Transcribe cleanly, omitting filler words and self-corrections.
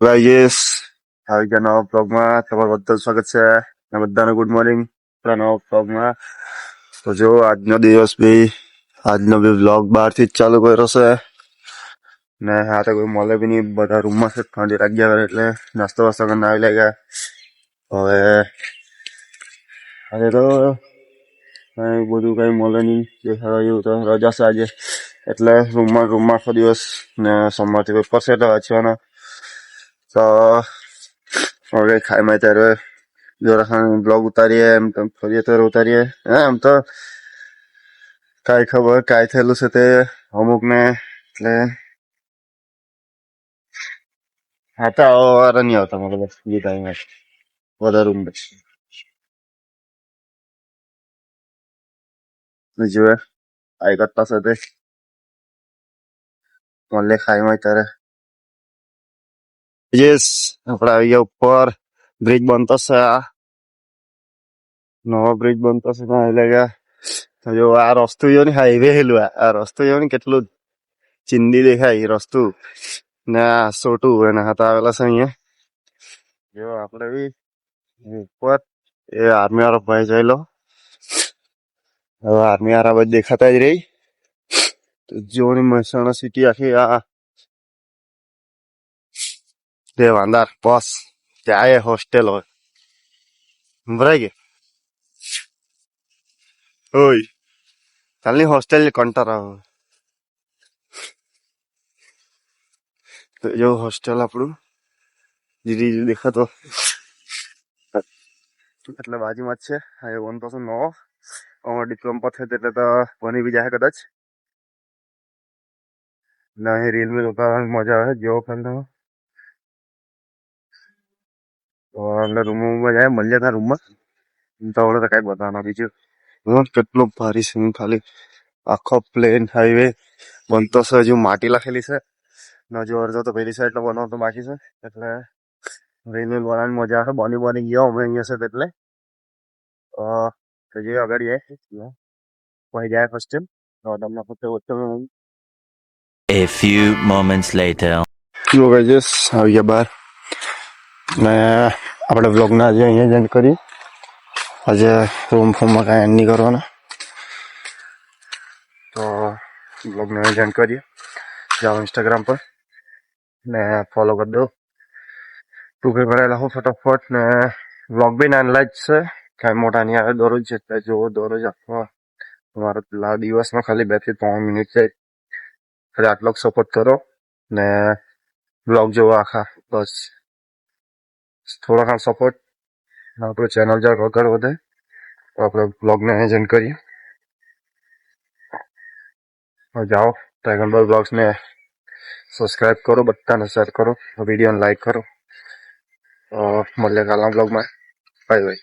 Guys આવી ગયા નવા બ્લોગમાં તમારું બધા સ્વાગત છે અને બધાને ગુડ મોર્નિંગ આપણા નવા બ્લોગમાં. તો જો આજનો દિવસ બી આજનો બી બ્લોગ બહારથી જ ચાલુ કર્યો છે ને હા તો કોઈ મળે બી નહીં, બધા રૂમમાં છે ઠંડી લાગ્યા કરે એટલે નાસ્તો વાસ્તો કરીને આવી લાગ્યા. હવે આજે તો કઈ બધું કઈ મળે નહીં દેખાડવા જેવું, તો રજા છે આજે એટલે રૂમમાં આખો દિવસ ને સોમવારથી પેપર છે એટલે વાંચવાના. તો હવે ખાઈ માં ત્યારે જરા બ્લોગ ઉતારીએ, એમ તેમ ફરીએ ત્યારે ઉતારીએ. એમ તો કાંઈ ખબર કાંઈ થયેલું છે તે અમુક ને, એટલે હા તો વાર નહીં આવતા મારે બસ જે ટાઈમ વધારે રૂમ જોવે આઈ કરતા સાથે મળે ખાઈ માં ત્યારે. યસ આપણે આવી ગયા ઉપર, બ્રિજ બનતો છે, આ નવો બ્રિજ બનતો છે એટલે કે જો આ રસ્તું જો ને હાઈવે હેલું, આ રસ્તું જો ને કેટલું ચિંદી દેખાય રસ્તુ ને આ સોટું એના હાથ આવેલા છે અહીંયા. જો આપણે બી ઉપર એ આર્મી વાળો ભાઈ જોયેલો, હવે આર્મી વાળા બધું દેખાતા જ રહી. તો જોની મહેસાણા સિટી આખી આ દેવાંદાર બસ ત્યાં હોસ્ટેલ હોય ભરાય કે ઓય ચાલની હોસ્ટેલ કંટાર આવે. તો જો હોસ્ટેલ આપણું ધીરે દેખાતો એટલે બાજુમાં જ છે. હવે 1% નવો અમારો ડિપ્લોમા પર થયો એટલે તો બની બી જાય કદાચ ને અહીં રીલ મીલ ઉતારવાની મજા આવે જેવો ફેલ એટલે રૂમમાં જાય મળીએ ત્યાં રૂમમાં તો આવડે તો કઈ બતાવવાના બીજું કેટલું ભારી છે. ખાલી આખો પ્લેન હાઈવે બનતો છે, હજુ માટી લખેલી છે ને હજુ અડધો તો પેલી સાઈડ બનાવતો બાકી છે. એટલે રીલ મીલ બનાવવાની મજા આવે. બની ગયો અમે અહીંયા છે એટલે તો જે આગળ જાય વહી જાય hostel. A few moments later. જો ગઈસ આવી ગયા બહાર ને આપણે બ્લોગના આજે અહીંયા એન્ડ કરી. આજે રૂમ ફોર્મમાં કાંઈ એન્ડ નહીં કરવાના, તો બ્લોગને એન્ડ કરીએ. જાઓ ઇન્સ્ટાગ્રામ પર ને ફોલો કરી દો. તું કઈ ભરેલા હો ફટાફટ ને બ્લોગ બી નાનલા જ છે, કાંઈ મોટા નહીં આવે દરરોજ છે. એટલે જો દરરોજ આખો તમારા દિવસમાં ખાલી 2 થી 3 મિનિટ જાય એટલે આટલો સપોર્ટ કરો ને બ્લોગ જોવો આખા. બસ થોડા ખાન સપોર્ટ, આપણું ચેનલ જરા આગળ વધે તો આપણે બ્લોગને એન્ડ કરીએ. જાઓ ડ્રેગન બોલ બ્લોગ્સને સબસ્ક્રાઈબ કરો, બધાને શેર કરો, વિડીયોને લાઈક કરો. મળીએ કાલના બ્લોગમાં. Bye bye.